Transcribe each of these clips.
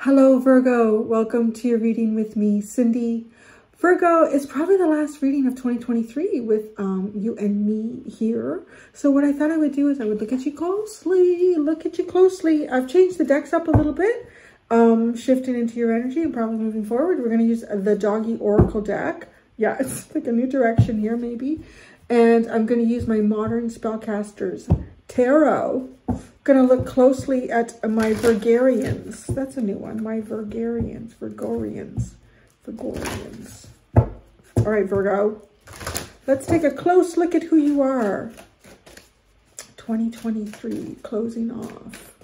Hello Virgo, welcome to your reading with me, Cindy. Virgo, is probably the last reading of 2023 with you and me here. So what I thought I would do is I would look at you closely. I've changed the decks up a little bit, shifting into your energy and probably moving forward. We're going to use the Doggy Oracle deck. Yeah, it's like a new direction here maybe. And I'm going to use my Modern Spellcasters Tarot. Going to look closely at my Virgarians. That's a new one. My Virgarians. All right, Virgo. Let's take a close look at who you are. 2023, closing off.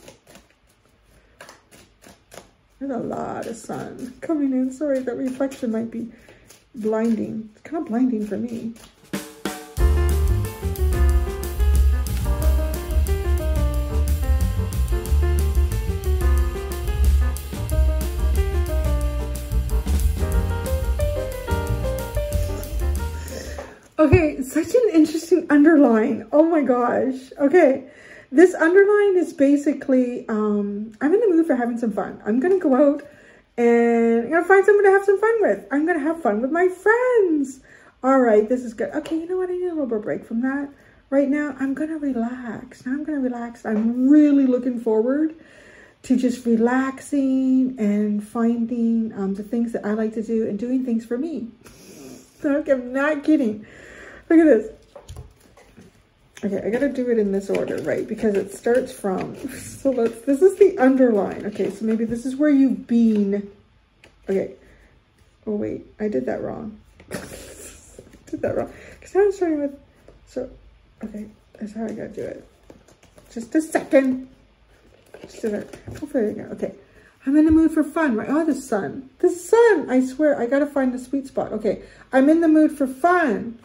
There's a lot of sun coming in. Sorry, that reflection might be blinding. It's kind of blinding for me. Okay, such an interesting underline. Oh my gosh. Okay, this underline is basically, I'm in the mood for having some fun. I'm going to go out and I'm going to find someone to have some fun with. I'm going to have fun with my friends. All right, this is good. Okay, you know what? I need a little bit of break from that. Right now, I'm going to relax. Now I'm going to relax. I'm really looking forward to just relaxing and finding the things that I like to do and doing things for me. Okay, I'm not kidding. Look at this. Okay, I gotta do it in this order, right? Because it starts from, so this is the underline. Okay, so maybe this is where you've been. Okay. Oh wait, I did that wrong. Because I was starting with, so, okay, that's how I gotta do it. Just a second. Just do that. Hopefully I go. Okay. I'm in the mood for fun, right? Oh, the sun. The sun! I swear, I gotta find the sweet spot. Okay, I'm in the mood for fun.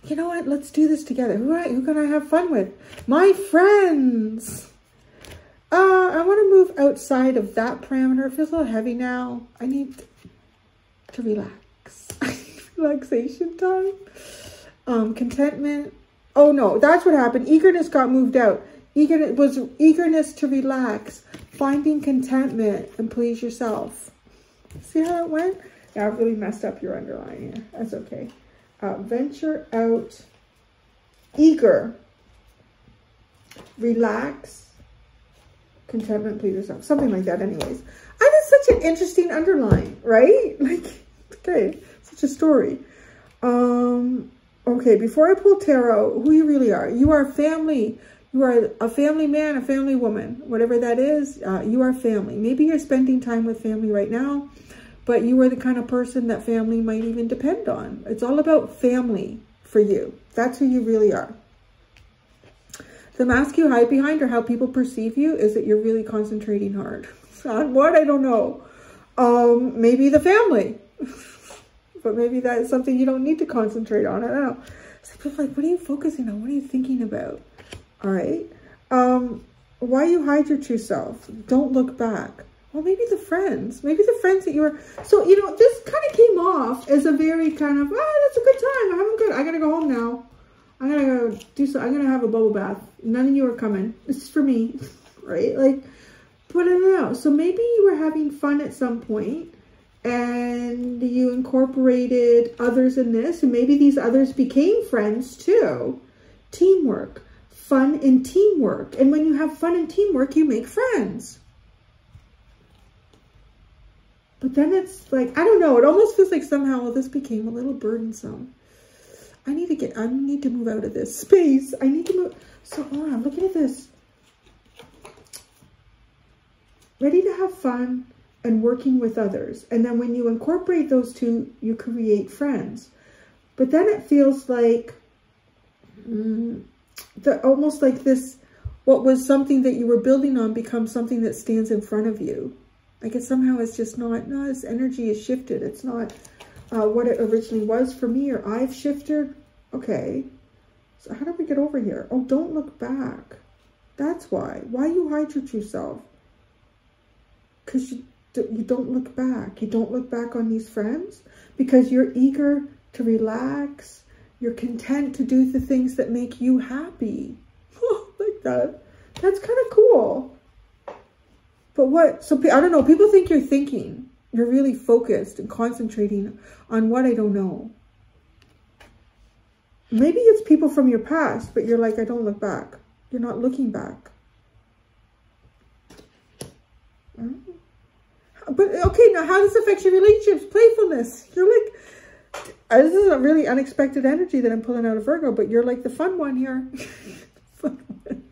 You know what? Let's do this together. Who can I have fun with? My friends! I want to move outside of that parameter. It feels a little heavy now. I need to relax. Relaxation time. Contentment. Oh no, that's what happened. Eagerness got moved out. Eagerness to relax. Finding contentment and please yourself. See how it went? Yeah, I really messed up your underline here. That's okay. Venture out. Eager. Relax. Contentment, please yourself. Something like that anyways. That is such an interesting underline, right? Like, okay, such a story. Okay, before I pull tarot, who you really are. You are family. You are a family man, a family woman, whatever that is, you are family. Maybe you're spending time with family right now, but you are the kind of person that family might even depend on. It's all about family for you. That's who you really are. The mask you hide behind or how people perceive you is that you're really concentrating hard. On what? I don't know. Maybe the family. But maybe that's something you don't need to concentrate on. I don't know. So people are like, what are you focusing on? What are you thinking about? All right. Why you hide your true self? Don't look back. Well, maybe the friends that you were. So, you know, this kind of came off as a very kind of, that's a good time. I gotta go home now. I'm gonna go do so. I'm gonna have a bubble bath. None of you are coming. This is for me, right? Like, but I don't know. So maybe you were having fun at some point and you incorporated others in this, and maybe these others became friends too. Teamwork. Fun and teamwork. And when you have fun and teamwork, you make friends. But then it's like, I don't know, it almost feels like somehow this became a little burdensome. I need to move out of this space. I need to move. So hold on, look at this. Ready to have fun and working with others. And then when you incorporate those two, you create friends. But then it feels like, almost like this, what was something that you were building on becomes something that stands in front of you. Like it somehow is just not, no, this energy is shifted. It's not what it originally was for me, or I've shifted. Okay. So how do we get over here? Oh, don't look back. That's why. Why you hide your true self? Because you don't look back. You don't look back on these friends because you're eager to relax. You're content to do the things that make you happy. Like that. That's kind of cool. But what, so I don't know, people think you're thinking. You're really focused and concentrating on what I don't know. Maybe it's people from your past, but you're like, I don't look back. You're not looking back. But okay, now how does this affect your relationships? Playfulness. You're like, this is a really unexpected energy that I'm pulling out of Virgo, but you're like the fun one here. Fun one.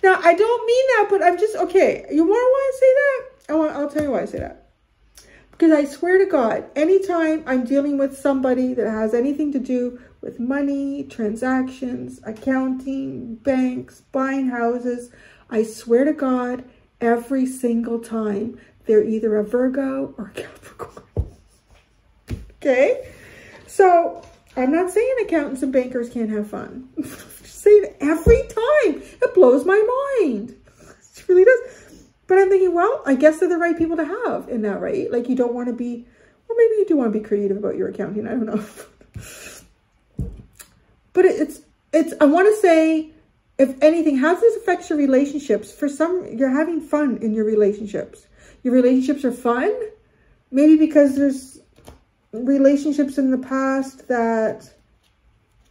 Now, I don't mean that, but I'm just, okay, you want to say that? I'll tell you why I say that. Because I swear to God, anytime I'm dealing with somebody that has anything to do with money, transactions, accounting, banks, buying houses, I swear to God, every single time, they're either a Virgo or a Capricorn. Okay? So, I'm not saying accountants and bankers can't have fun. I'm just saying every time. It blows my mind. It really does. But I'm thinking, well, I guess they're the right people to have in that, right? Like, you don't want to be, or maybe you do want to be creative about your accounting. I don't know. But I want to say, if anything, how this affects your relationships? For some, you're having fun in your relationships. Your relationships are fun. Maybe because there's relationships in the past that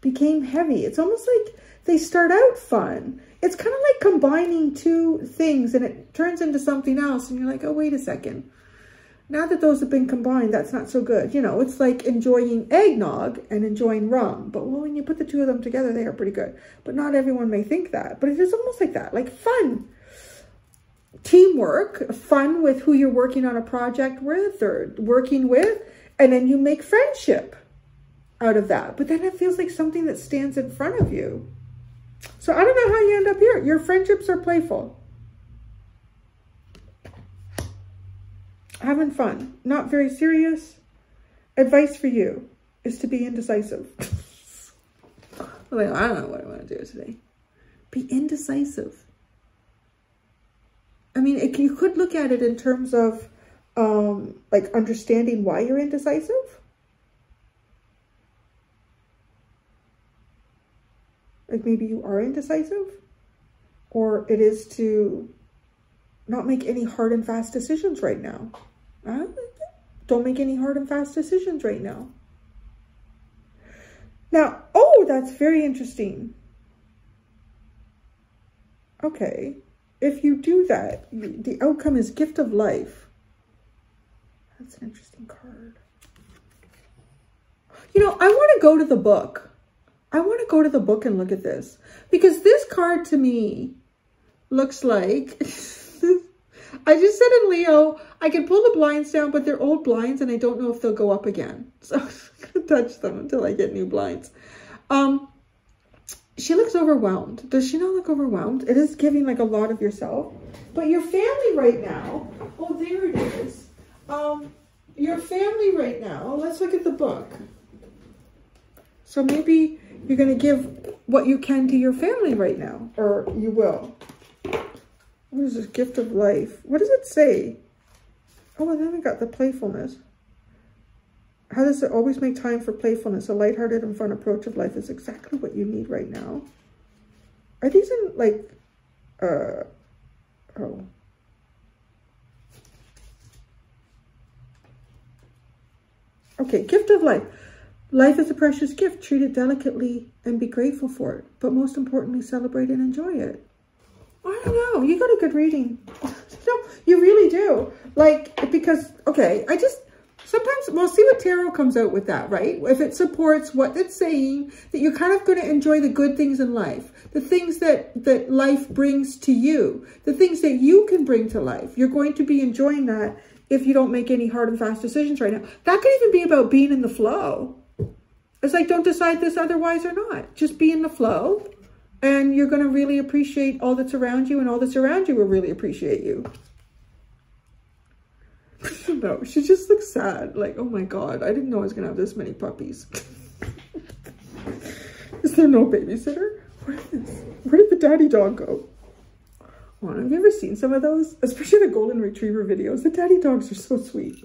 became heavy. It's almost like they start out fun. It's kind of like combining two things and it turns into something else. And you're like, oh, wait a second. Now that those have been combined, that's not so good. You know, it's like enjoying eggnog and enjoying rum. But well, when you put the two of them together, they are pretty good. But not everyone may think that. But it is almost like that, like fun. Teamwork, fun with who you're working on a project with or working with. And then you make friendship out of that. But then it feels like something that stands in front of you. So I don't know how you end up here. Your friendships are playful. Having fun. Not very serious. Advice for you is to be indecisive. Well, I don't know what I want to do today. Be indecisive. I mean, you could look at it in terms of like understanding why you're indecisive. Like maybe you are indecisive, or it is to not make any hard and fast decisions right now. Don't make any hard and fast decisions right now. Now, oh, that's very interesting. Okay. If you do that, the outcome is gift of life. That's an interesting card. You know, I want to go to the book. I want to go to the book and look at this. Because this card to me looks like... I just said in Leo, I can pull the blinds down, but they're old blinds and I don't know if they'll go up again. So I'm going to touch them until I get new blinds. She looks overwhelmed. Does she not look overwhelmed? It is giving like a lot of yourself. But your family right now, oh, there it is. Your family right now, let's look at the book. So maybe you're going to give what you can to your family right now, or you will. What is this gift of life? What does it say? Oh, and then we got the playfulness. How does it always make time for playfulness? A lighthearted and fun approach of life is exactly what you need right now. Are these in like, oh. Okay, gift of life. Life is a precious gift. Treat it delicately and be grateful for it. But most importantly, celebrate and enjoy it. I don't know. You got a good reading. No, you really do. Like, because, okay, sometimes we'll see what tarot comes out with that, right? If it supports what it's saying, that you're kind of going to enjoy the good things in life, the things that life brings to you, the things that you can bring to life. You're going to be enjoying that if you don't make any hard and fast decisions right now. That could even be about being in the flow. It's like, don't decide this otherwise or not. Just be in the flow. And you're going to really appreciate all that's around you, and all that's around you will really appreciate you. No, she just looks sad. Like, oh my God, I didn't know I was going to have this many puppies. Is there no babysitter? What is this? Where did the daddy dog go? Oh, have you ever seen some of those? Especially the golden retriever videos. The daddy dogs are so sweet.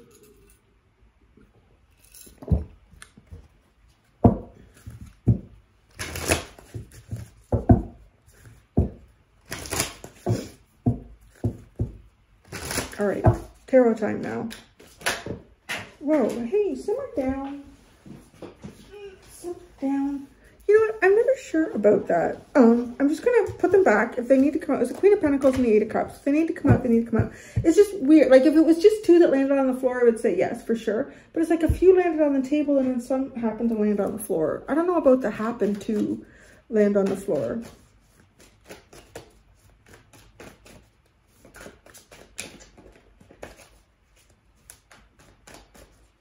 All right, tarot time now. Whoa, hey, simmer down. Simmer down. You know what? I'm never sure about that. I'm just gonna put them back. If they need to come out, it's the Queen of Pentacles and the Eight of Cups. If they need to come out, they need to come out. It's just weird. Like if it was just two that landed on the floor, I would say yes, for sure. But it's like a few landed on the table and then some happened to land on the floor. I don't know about the happen to land on the floor.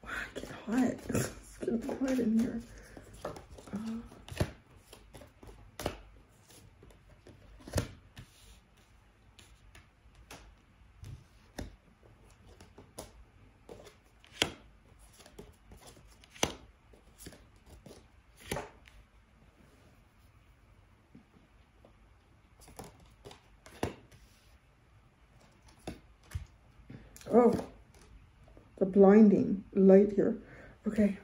Wow, I get hot. It's getting hot in here. Oh, the blinding light here. Okay.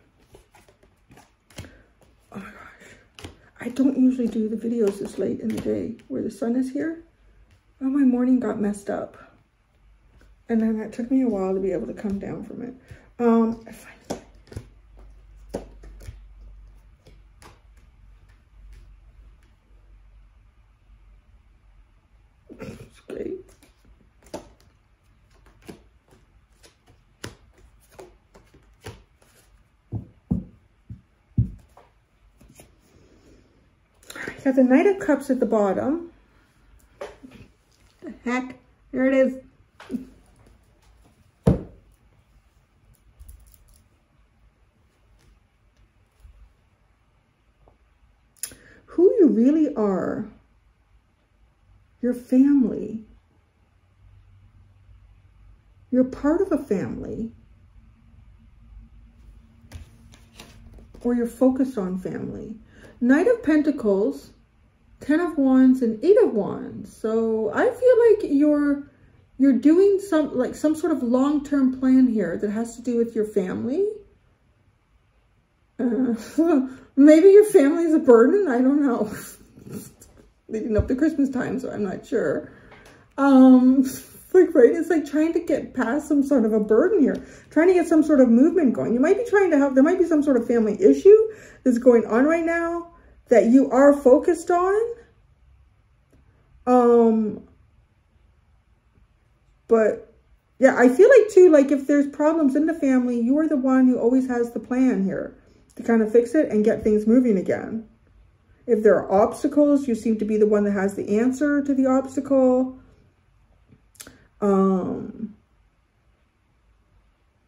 Oh my gosh. I don't usually do the videos this late in the day where the sun is here. Oh, my morning got messed up. And then it took me a while to be able to come down from it. It's great. Got the Knight of Cups at the bottom. The heck? There it is. Who you really are, your family. You're part of a family. Or you're focused on family. Knight of Pentacles, 10 of Wands, and 8 of Wands. So I feel like you're doing some sort of long-term plan here that has to do with your family. Maybe your family is a burden. I don't know. Leading up to Christmas time, so I'm not sure. Like, right, it's like trying to get past some sort of a burden here, trying to get some sort of movement going. You might be trying to have, there might be some sort of family issue that's going on right now that you are focused on. But yeah, I feel like too, like if there's problems in the family, you are the one who always has the plan here to kind of fix it and get things moving again. If there are obstacles, you seem to be the one that has the answer to the obstacle.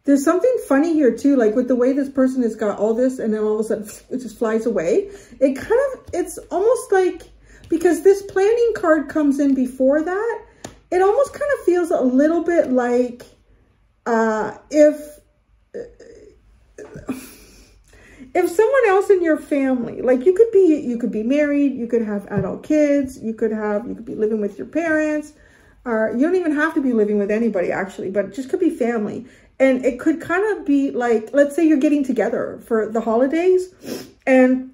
There's something funny here too, like with the way this person has got all this and then all of a sudden it just flies away. It's almost like, because this planning card comes in before that, it almost kind of feels a little bit like if someone else in your family, like you could be married, you could have adult kids, you could be living with your parents, or you don't even have to be living with anybody actually, but it just could be family. And it could kind of be like, let's say you're getting together for the holidays and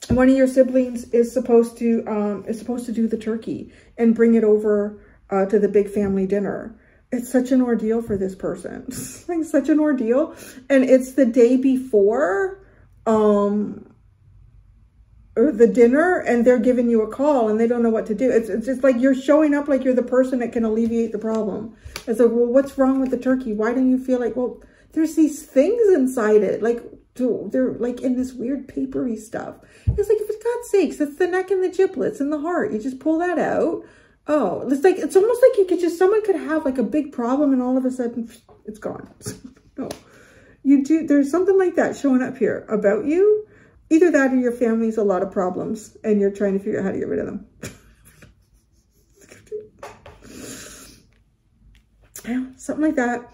one of your siblings is supposed to do the turkey and bring it over to the big family dinner. It's such an ordeal for this person. It's like such an ordeal. And it's the day before or the dinner and they're giving you a call and they don't know what to do. It's just like you're showing up like you're the person that can alleviate the problem. It's like, well, what's wrong with the turkey? Why don't you feel like, well, there's these things inside it. Like, they're like in this weird papery stuff. It's like, for God's sakes, it's the neck and the giblets and the heart. You just pull that out. Oh, it's almost like someone could have like a big problem and all of a sudden it's gone. No, there's something like that showing up here about you. Either that or your family's a lot of problems and you're trying to figure out how to get rid of them. Yeah, something like that.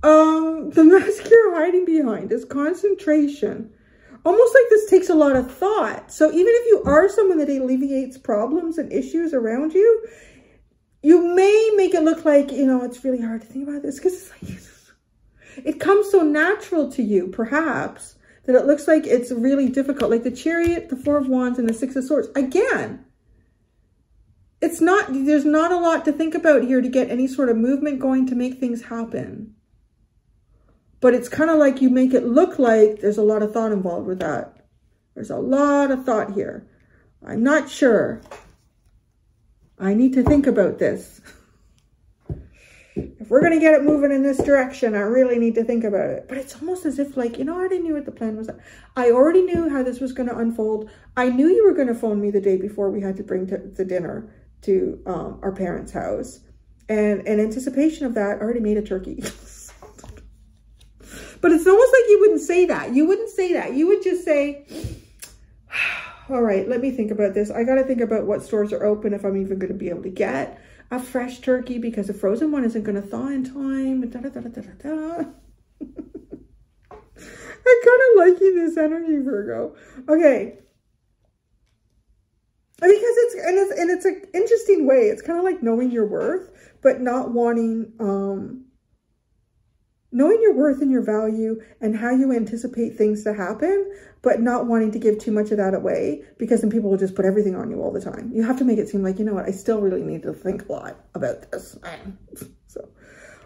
The mask you're hiding behind is concentration. Almost like this takes a lot of thought. So even if you are someone that alleviates problems and issues around you, you may make it look like, you know, it's really hard to think about this because it's like, it comes so natural to you, perhaps, that it looks like it's really difficult. Like the Chariot, the Four of Wands, and the Six of Swords. Again, it's not, there's not a lot to think about here to get any sort of movement going to make things happen. But it's kind of like you make it look like there's a lot of thought involved with that. There's a lot of thought here. I'm not sure. I need to think about this. If we're going to get it moving in this direction, I really need to think about it. But it's almost as if like, you know, I already knew what the plan was. I already knew how this was going to unfold. I knew you were going to phone me the day before we had to bring the dinner to our parents' house. And in anticipation of that, I already made a turkey. But it's almost like you wouldn't say that. You wouldn't say that. You would just say, all right, let me think about this. I got to think about what stores are open, if I'm even going to be able to get a fresh turkey, because a frozen one isn't going to thaw in time. Da, da, da, da, da, da. I'm kind of liking this energy, Virgo. Okay. Because it's an interesting way. It's kind of like knowing your worth, but not wanting, knowing your worth and your value and how you anticipate things to happen, but not wanting to give too much of that away, because then people will just put everything on you all the time. You have to make it seem like, you know what, I still really need to think a lot about this. So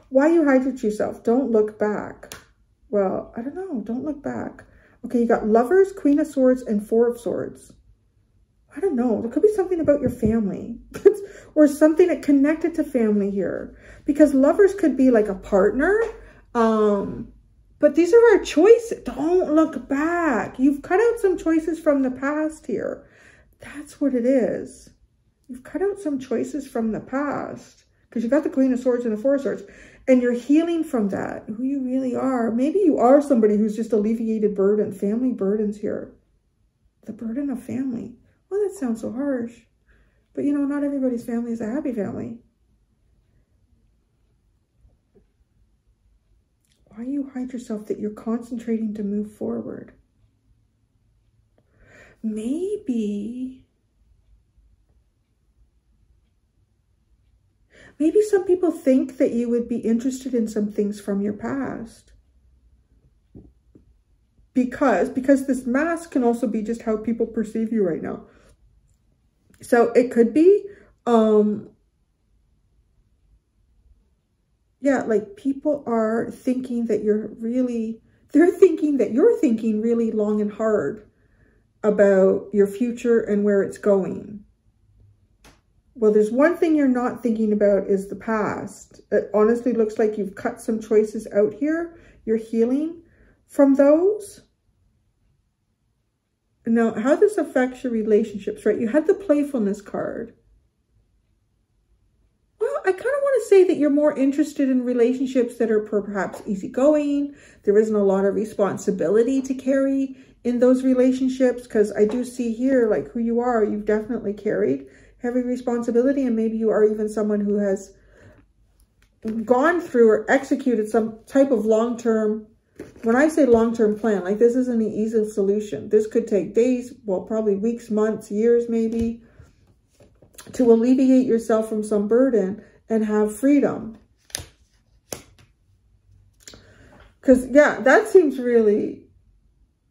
why you hide yourself? Don't look back. Well, I don't know. Don't look back. Okay, you got Lovers, Queen of Swords, and Four of Swords. I don't know. There could be something about your family or something that connected to family here, because Lovers could be like a partner. But these are our choices. Don't look back. You've cut out some choices from the past here. That's what it is. You've cut out some choices from the past, because you got the Queen of Swords and the Four of Swords, and you're healing from that, who you really are. Maybe you are somebody who's just alleviated burden, family burdens here. The burden of family. Well, that sounds so harsh, but you know, not everybody's family is a happy family. Why you hide yourself? That you're concentrating to move forward. Maybe some people think that you would be interested in some things from your past. Because this mask can also be just how people perceive you right now. So it could be, yeah, like people are thinking that they're thinking that you're thinking really long and hard about your future and where it's going. Well, there's one thing you're not thinking about is the past. It honestly looks like you've cut some choices out here. You're healing from those. Now, how this affects your relationships, right? You had the playfulness card. Well, I kind of want to say that you're more interested in relationships that are perhaps easygoing. There isn't a lot of responsibility to carry in those relationships, because I do see here, like who you are, you've definitely carried heavy responsibility, and maybe you are even someone who has gone through or executed some type of long-term, when I say long-term plan, like this isn't an easy solution. This could take days, well, probably weeks, months, years, maybe, to alleviate yourself from some burden and have freedom. Because, yeah, that seems really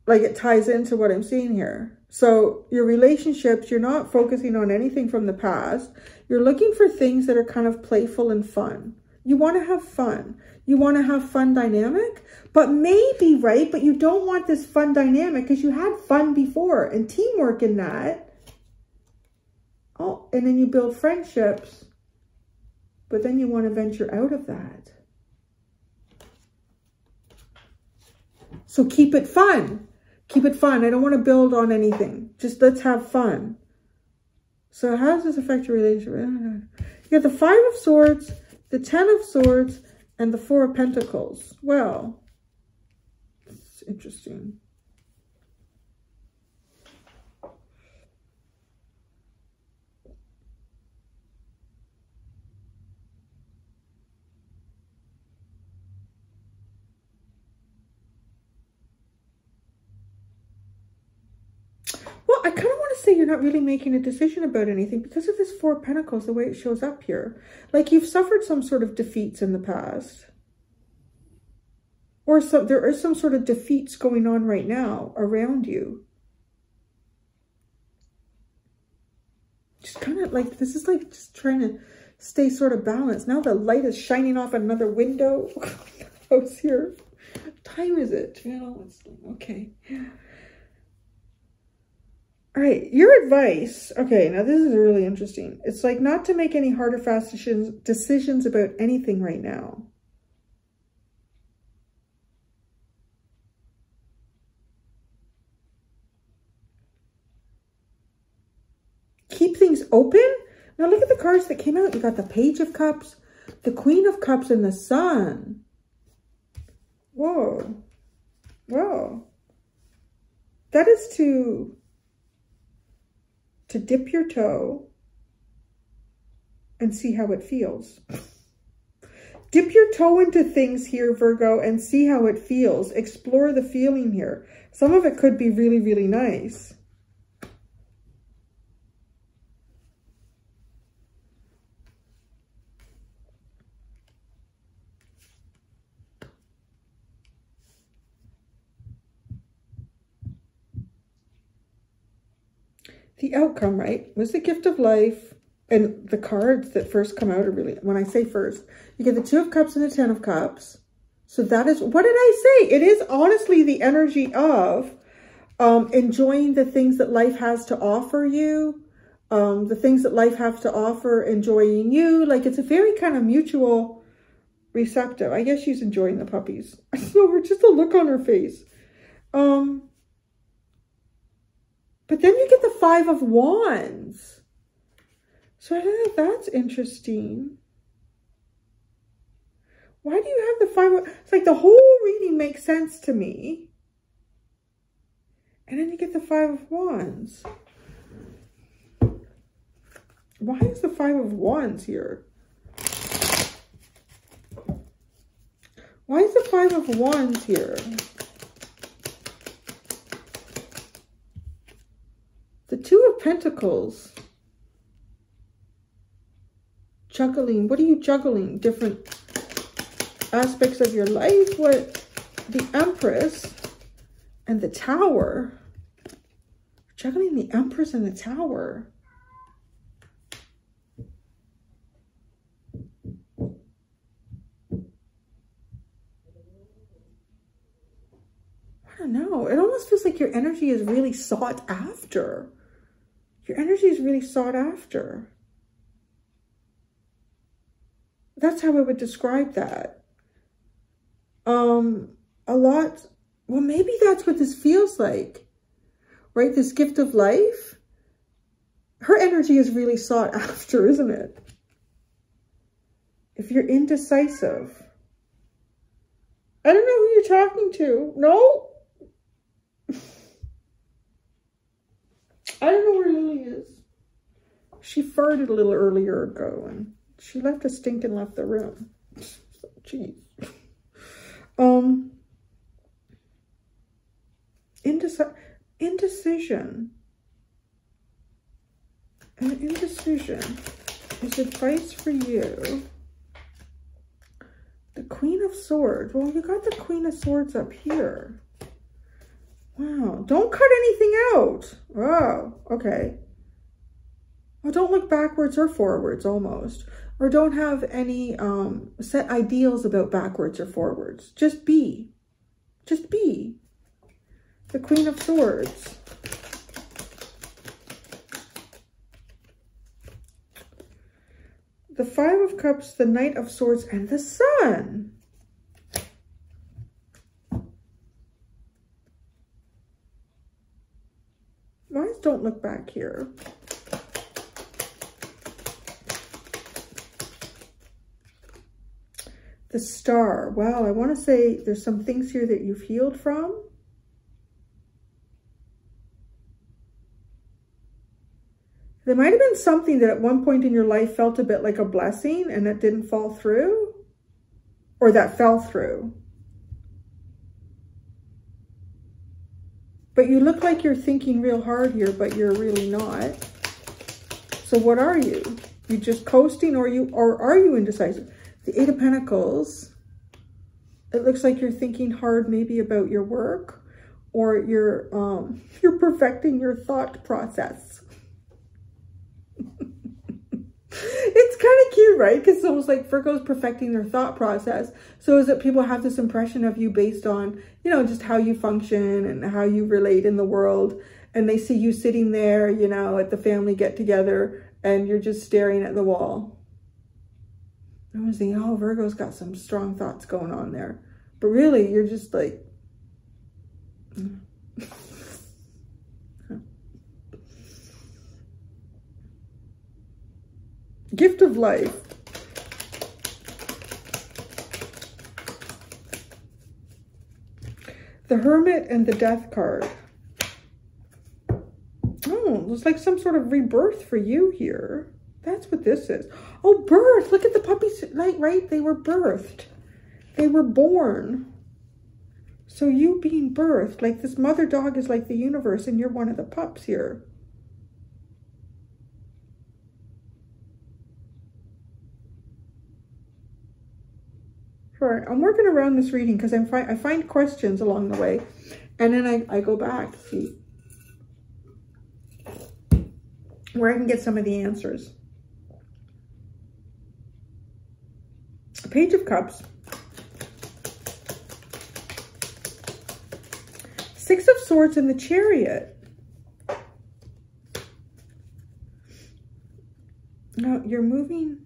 like it ties into what I'm seeing here. So your relationships, you're not focusing on anything from the past. You're looking for things that are kind of playful and fun. You want to have fun. You want to have fun dynamic, but maybe, right? But you don't want this fun dynamic because you had fun before and teamwork in that. Oh, and then you build friendships, but then you want to venture out of that. So keep it fun. Keep it fun. I don't want to build on anything. Just let's have fun. So how does this affect your relationship? You got the Five of Swords, the Ten of Swords, and the Four of Pentacles. Well, it's interesting. Well, I kind of want to say you're not really making a decision about anything because of this Four of Pentacles, the way it shows up here. Like you've suffered some sort of defeats in the past. Or there is some sort of defeats going on right now around you. just kind of like, this is like just trying to stay sort of balanced. Now the light is shining off another window. House here. What time is it? You know, it's okay. All right, your advice. Okay, now this is really interesting. It's like not to make any hard or fast decisions about anything right now. Keep things open. Now look at the cards that came out. You got the Page of Cups, the Queen of Cups, and the Sun. Whoa. Whoa. That is to dip your toe and see how it feels. Dip your toe into things here, Virgo, and see how it feels. Explore the feeling here. Some of it could be really, really nice. The outcome, right, was the gift of life. And the cards that first come out are really, when I say first, you get the Two of Cups and the Ten of Cups. So that is, what did I say? It is honestly the energy of enjoying the things that life has to offer you. The things that life has to offer, enjoying you. Like it's a very kind of mutual receptive. I guess she's enjoying the puppies. I saw her, just a look on her face. But then you get the Five of Wands. So I don't know if that's interesting. Why do you have the Five of... It's like the whole reading makes sense to me. And then you get the Five of Wands. Why is the Five of Wands here? Why is the Five of Wands here? The Two of Pentacles. Juggling. What are you juggling? Different aspects of your life? What? The Empress and the Tower. Juggling the Empress and the Tower. I don't know. It almost feels like your energy is really sought after. Your energy is really sought after. That's how I would describe that. A lot, well, maybe that's what this feels like, right? This gift of life. Her energy is really sought after, isn't it? If you're indecisive. I don't know who you're talking to. No? I don't know where Lily is. She farted a little earlier ago and she left a stink and left the room. Jeez. Indecision. And indecision is advice for you. The Queen of Swords. Well, you got the Queen of Swords up here. Wow. Don't cut anything out. Oh, okay. Well, don't look backwards or forwards almost. Or don't have any set ideals about backwards or forwards. Just be. Just be. The Queen of Swords. The Five of Cups, the Knight of Swords, and the Sun. Why don't look back here? The Star. Well, I want to say there's some things here that you've healed from. There might have been something that at one point in your life felt a bit like a blessing and it didn't fall through. Or that fell through. But you look like you're thinking real hard here, but you're really not. So what are you? You just coasting, or are you indecisive? The Eight of Pentacles. It looks like you're thinking hard maybe about your work, or you're perfecting your thought process. kind of cute, right? Because it's almost like Virgo's perfecting their thought process. So is that people have this impression of you based on, you know, just how you function and how you relate in the world. And they see you sitting there, you know, at the family get together and you're just staring at the wall. I was thinking, oh, Virgo's got some strong thoughts going on there. But really, you're just like... Gift of life. The Hermit and the Death card. Oh, it's like some sort of rebirth for you here. That's what this is. Oh, birth. Look at the puppies, like, right? They were birthed. They were born. So you being birthed, like this mother dog is like the universe and you're one of the pups here. Sure, I'm working around this reading because I find questions along the way, and then I go back to see where I can get some of the answers. A Page of Cups, Six of Swords, and the Chariot. No, you're moving.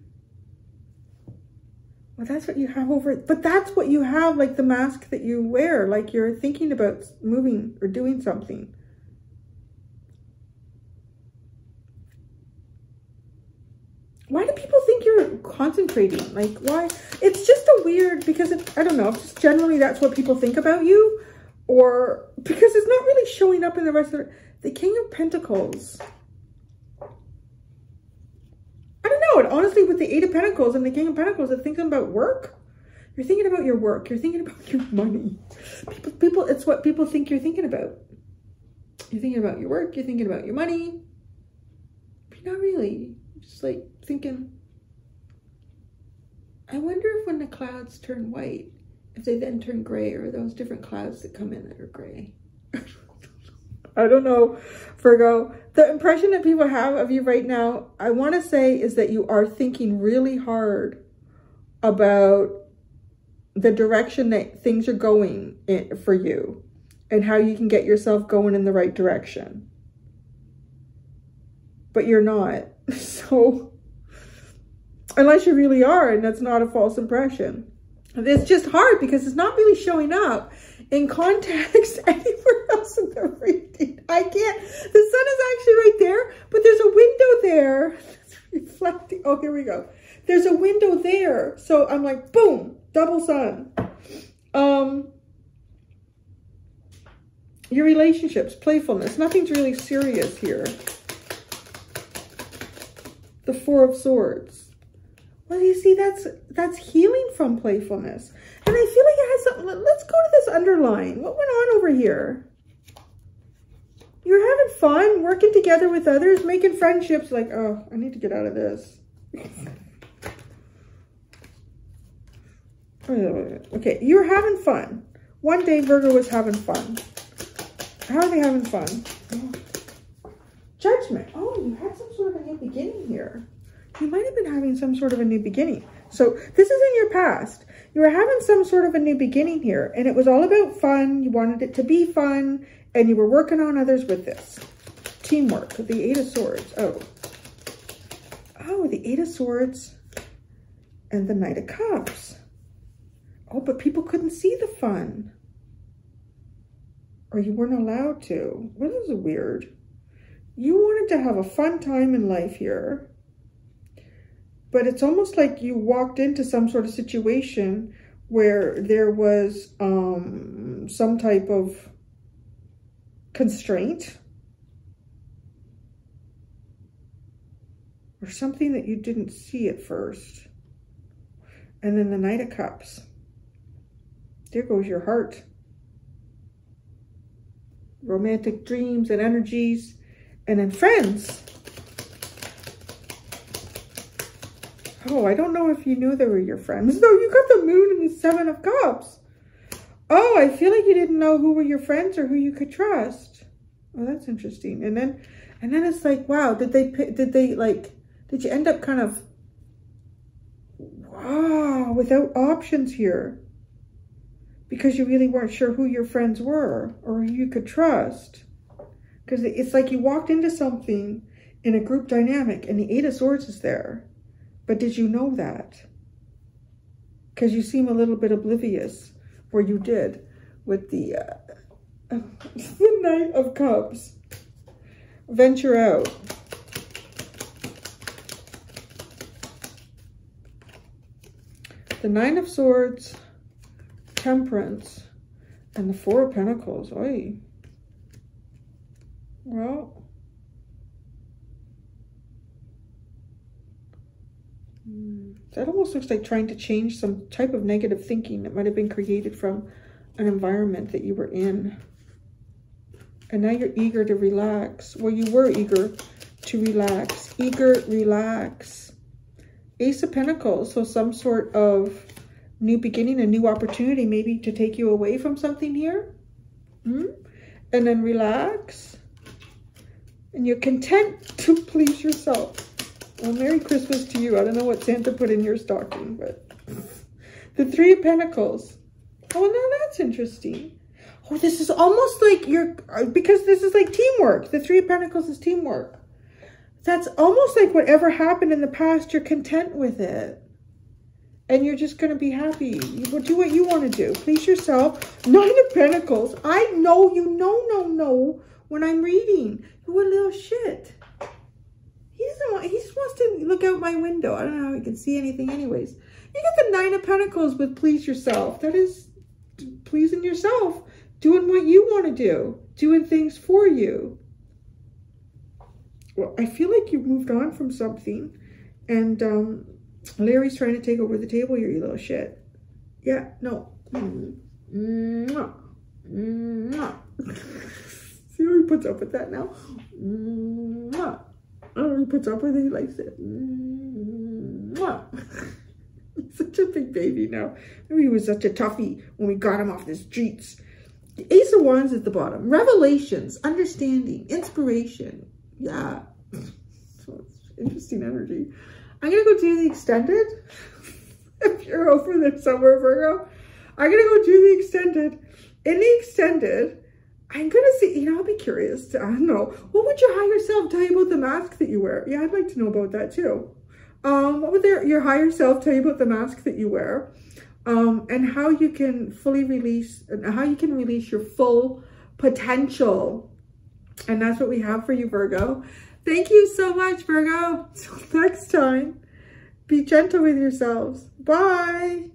Well, that's what you have over, but that's what you have, like the mask that you wear, like you're thinking about moving or doing something. Why do people think you're concentrating? Like, why? It's just a weird, because I don't know, just generally that's what people think about you, or because it's not really showing up in the rest of the King of Pentacles. I don't know. And honestly, with the Eight of Pentacles and the King of Pentacles, I'm thinking about work. You're thinking about your work. You're thinking about your money. People, it's what people think you're thinking about. You're thinking about your work. You're thinking about your money. But not really. You're just like thinking, I wonder if when the clouds turn white, if they then turn gray, or those different clouds that come in that are gray. I don't know, Virgo. The impression that people have of you right now, I want to say, is that you are thinking really hard about the direction that things are going in for you and how you can get yourself going in the right direction. But you're not. So, unless you really are, and that's not a false impression. It's just hard because it's not really showing up in context anywhere else in the reading. I can't. The sun is actually right there, but there's a window there. It's reflecting. Oh, here we go. There's a window there. So I'm like, boom, double sun. Your relationships, playfulness. Nothing's really serious here. The Four of Swords. Well, you see, that's healing from playfulness. And I feel like it has something. Let's go to this underline. What went on over here? You're having fun, working together with others, making friendships. Like, oh, I need to get out of this. Okay, you're having fun. One day Virgo was having fun. How are they having fun? Oh. Judgment. Oh, you had some sort of a new beginning here. You might have been having some sort of a new beginning. So this is in your past. You were having some sort of a new beginning here, and it was all about fun. You wanted it to be fun, and you were working on others with this. Teamwork, the Eight of Swords. Oh, the Eight of Swords and the Knight of Cups. Oh, but people couldn't see the fun. Or you weren't allowed to. Well, this is weird. You wanted to have a fun time in life here. But it's almost like you walked into some sort of situation where there was some type of constraint or something that you didn't see at first. And then the Knight of Cups. There goes your heart. Romantic dreams and energies. And then friends. Oh, I don't know if you knew they were your friends. No, you got the Moon and the Seven of Cups. Oh, I feel like you didn't know who were your friends or who you could trust. Oh, that's interesting. And then it's like, wow, did you end up kind of without options here. Because you really weren't sure who your friends were or who you could trust. Because it's like you walked into something in a group dynamic and the Eight of Swords is there. But did you know that? Because you seem a little bit oblivious, or you did, with the Knight of Cups. Venture out. The Nine of Swords, Temperance, and the Four of Pentacles. Oy. Well, that almost looks like trying to change some type of negative thinking that might have been created from an environment that you were in. And now you're eager to relax. Well, you were eager to relax. Eager, relax. Ace of Pentacles. So some sort of new beginning, a new opportunity maybe to take you away from something here. And then relax. And you're content to please yourself. Well, Merry Christmas to you. I don't know what Santa put in your stocking, but the Three of Pentacles. Oh, now that's interesting. Oh, this is almost like because this is like teamwork. The Three of Pentacles is teamwork. That's almost like whatever happened in the past, you're content with it. And you're just going to be happy. You will do what you want to do. Please yourself. Nine of Pentacles. I know you know when I'm reading. You a little shit. He just wants to look out my window. I don't know how he can see anything anyways. You get the Nine of Pentacles with please yourself. That is pleasing yourself. Doing what you want to do. Doing things for you. Well, I feel like you've moved on from something. And Larry's trying to take over the table here, you little shit. Yeah, no. See how he puts up with that now? Oh, he puts up with it, he likes it. He's such a big baby now. Maybe he was such a toughie when we got him off the streets. The Ace of Wands at the bottom. Revelations, understanding, inspiration. Yeah. So it's interesting energy. I'm going to go do the extended. If you're over there somewhere, Virgo, I'm going to go do the extended. In the extended, I'm going to see, I'll be curious. I don't know. What would your higher self tell you about the mask that you wear? Yeah, I'd like to know about that too. What would your higher self tell you about the mask that you wear? And how you can fully release, how you can release your full potential. And that's what we have for you, Virgo. Thank you so much, Virgo. Till next time, be gentle with yourselves. Bye.